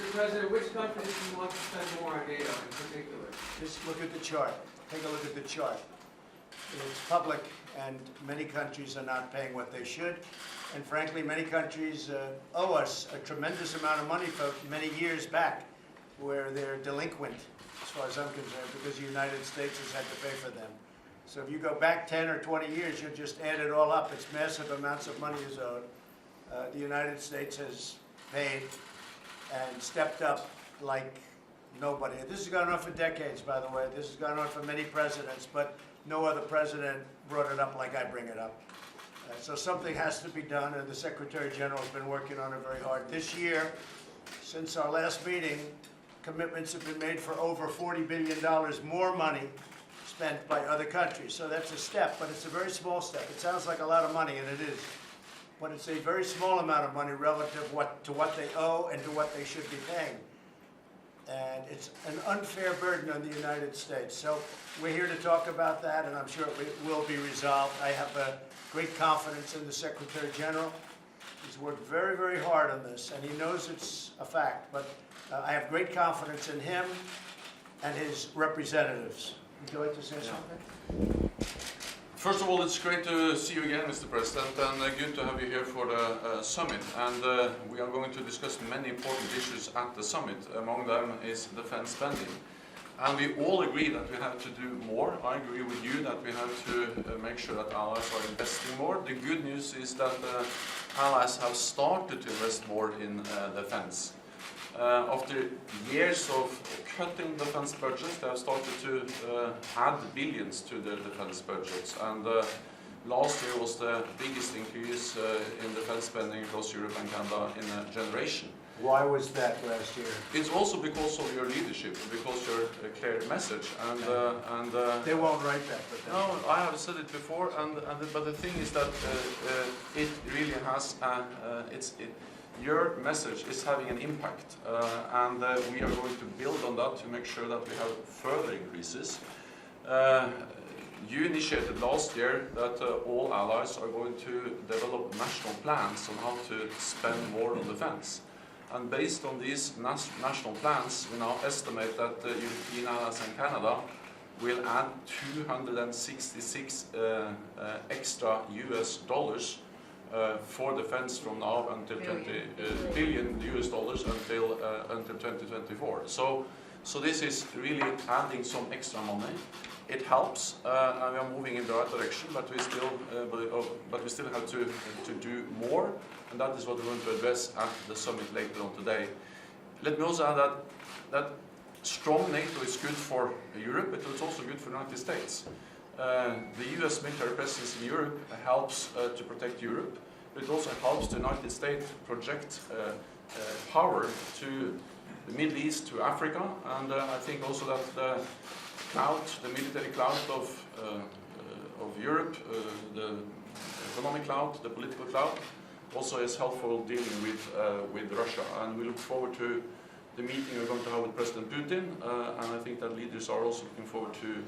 Mr. President, which countries do you want to spend more on NATO in particular? Just look at the chart. Take a look at the chart. It's public, and many countries are not paying what they should. And frankly, many countries owe us a tremendous amount of money for many years back, where they're delinquent, as far as I'm concerned, because the United States has had to pay for them. So if you go back 10 or 20 years, you just add it all up. It's massive amounts of money is owed. The United States has paid and stepped up like nobody. This has gone on for decades, by the way. This has gone on for many presidents, but no other president brought it up like I bring it up. So something has to be done, and the Secretary General has been working on it very hard. This year, since our last meeting, commitments have been made for over $40 billion more money spent by other countries. So that's a step, but it's a very small step. It sounds like a lot of money, and it is. But it's a very small amount of money relative to what they owe and to what they should be paying. And it's an unfair burden on the United States. So we're here to talk about that, and I'm sure it will be resolved. I have great confidence in the Secretary General. He's worked very, very hard on this, and he knows it's a fact. But I have great confidence in him and his representatives. Would you like to say something? First of all, it's great to see you again, Mr. President, and good to have you here for the summit. And we are going to discuss many important issues at the summit. Among them is defense spending. And we all agree that we have to do more. I agree with you that we have to make sure that allies are investing more. The good news is that allies have started to invest more in defense. After years of cutting defense budgets, they have started to add billions to their defense budgets. And last year was the biggest increase in defense spending across Europe and Canada in a generation. Why was that last year? It's also because of your leadership, because your clear message. And they won't write that, but no, I have said it before. But the thing is that it really has your message is having an impact, and we are going to build on that to make sure that we have further increases. You initiated last year that all allies are going to develop national plans on how to spend more on defense. And based on these national plans, we now estimate that the European allies and Canada will add 266 extra US dollars for defense from now until billion US dollars until 2024. So this is really adding some extra money. It helps, and we are moving in the right direction, but we still have to do more, and that is what we're going to address at the summit later on today. Let me also add that strong NATO is good for Europe, but it's also good for the United States. The US military presence in Europe helps to protect Europe, but it also helps the United States project power to the Middle East, to Africa, and I think also that the cloud, the military cloud of Europe, the economic cloud, the political cloud, also is helpful dealing with Russia. And we look forward to the meeting we're going to have with President Putin, and I think that leaders are also looking forward to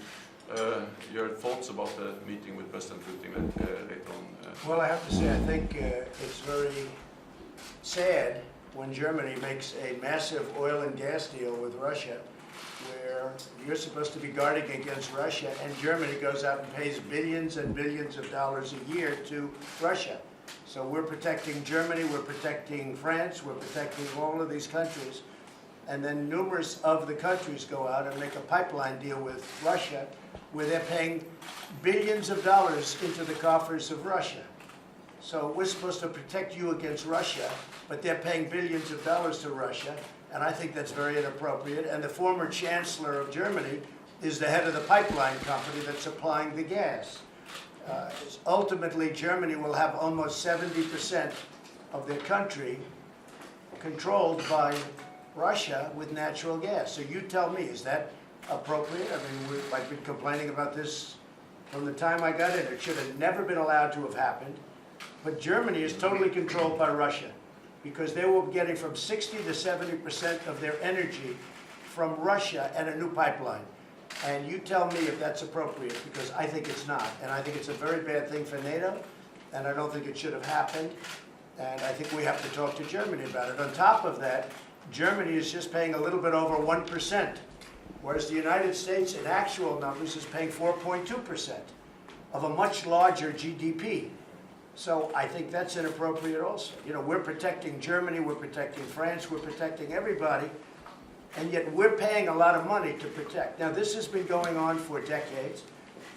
your thoughts about the meeting with President Putin later on. Well, I have to say, I think it's very sad when Germany makes a massive oil and gas deal with Russia, where you're supposed to be guarding against Russia, and Germany goes out and pays billions and billions of dollars a year to Russia. So we're protecting Germany, we're protecting France, we're protecting all of these countries, and then numerous of the countries go out and make a pipeline deal with Russia, where they're paying billions of dollars into the coffers of Russia. So we're supposed to protect you against Russia, but they're paying billions of dollars to Russia, and I think that's very inappropriate. And the former chancellor of Germany is the head of the pipeline company that's supplying the gas. Ultimately, Germany will have almost 70% of their country controlled by Russia with natural gas. So you tell me, is that appropriate? I mean, I've been complaining about this from the time I got in. It should have never been allowed to have happened. But Germany is totally controlled by Russia, because they will be getting from 60 to 70% of their energy from Russia and a new pipeline. And you tell me if that's appropriate, because I think it's not. And I think it's a very bad thing for NATO, and I don't think it should have happened. And I think we have to talk to Germany about it. On top of that, Germany is just paying a little bit over 1%, whereas the United States, in actual numbers, is paying 4.2% of a much larger GDP. So I think that's inappropriate also. You know, we're protecting Germany, we're protecting France, we're protecting everybody, and yet we're paying a lot of money to protect. Now, this has been going on for decades.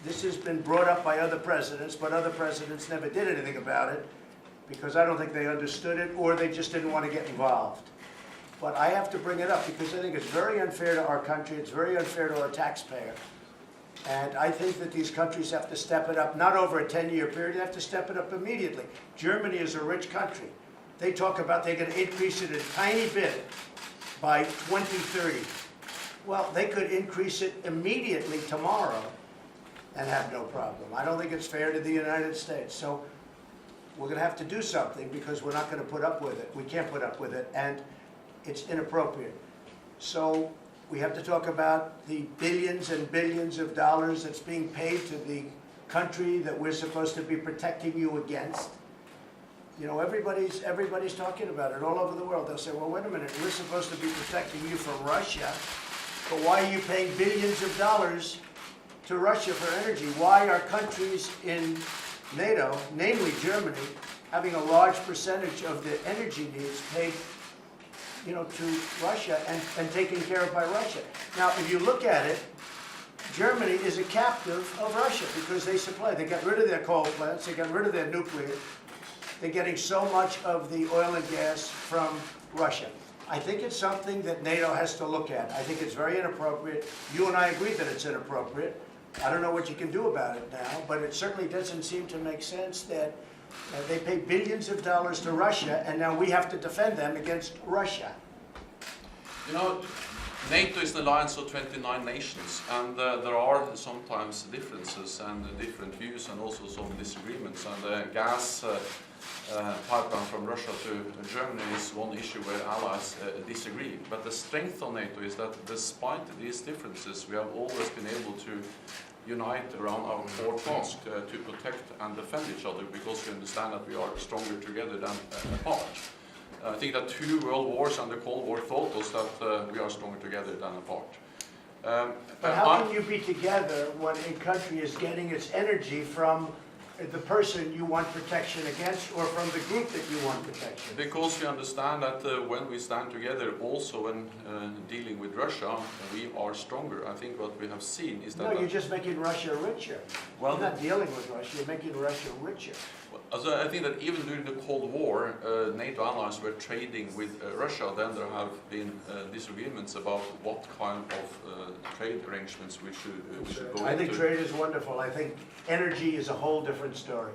This has been brought up by other presidents, but other presidents never did anything about it because I don't think they understood it or they just didn't want to get involved. But I have to bring it up because I think it's very unfair to our country, it's very unfair to our taxpayer. And I think that these countries have to step it up, not over a 10-year period, they have to step it up immediately. Germany is a rich country. They talk about they're going to increase it a tiny bit by 2030. Well, they could increase it immediately tomorrow and have no problem. I don't think it's fair to the United States. So we're going to have to do something because we're not going to put up with it. We can't put up with it, and it's inappropriate. So we have to talk about the billions and billions of dollars that's being paid to the country that we're supposed to be protecting you against. You know, everybody's talking about it all over the world. They'll say, well, wait a minute, we're supposed to be protecting you from Russia, but why are you paying billions of dollars to Russia for energy? Why are countries in NATO, namely Germany, having a large percentage of the energy needs paid, you know, to Russia and taken care of by Russia? Now, if you look at it, Germany is a captive of Russia because they supply. They got rid of their coal plants. They got rid of their nuclear. They're getting so much of the oil and gas from Russia. I think it's something that NATO has to look at. I think it's very inappropriate. You and I agree that it's inappropriate. I don't know what you can do about it now, but it certainly doesn't seem to make sense that they pay billions of dollars to Russia, and now we have to defend them against Russia. You know, NATO is an alliance of 29 nations, and there are sometimes differences and different views and also some disagreements. And the gas pipeline from Russia to Germany is one issue where allies disagree. But the strength of NATO is that despite these differences, we have always been able to unite around our core task to protect and defend each other because we understand that we are stronger together than apart. I think that 2 world wars and the Cold War taught us that we are stronger together than apart. But how can you be together when a country is getting its energy from the person you want protection against or from the group that you want protection? Because we understand that when we stand together, also when dealing with Russia, we are stronger. I think what we have seen is that... No, you're just making Russia richer. Well, you're not dealing with Russia, you're making Russia richer. So I think that even during the Cold War, NATO allies were trading with Russia. Then there have been disagreements about what kind of trade arrangements we should go into. I think trade is wonderful. I think energy is a whole different story.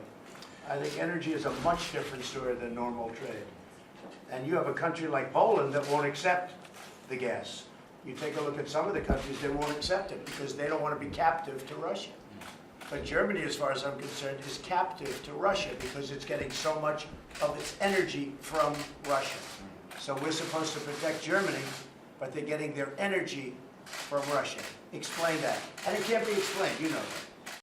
I think energy is a much different story than normal trade. And you have a country like Poland that won't accept the gas. You take a look at some of the countries, they won't accept it because they don't want to be captive to Russia. But Germany, as far as I'm concerned, is captive to Russia because it's getting so much of its energy from Russia. So we're supposed to protect Germany, but they're getting their energy from Russia. Explain that. And it can't be explained, you know that.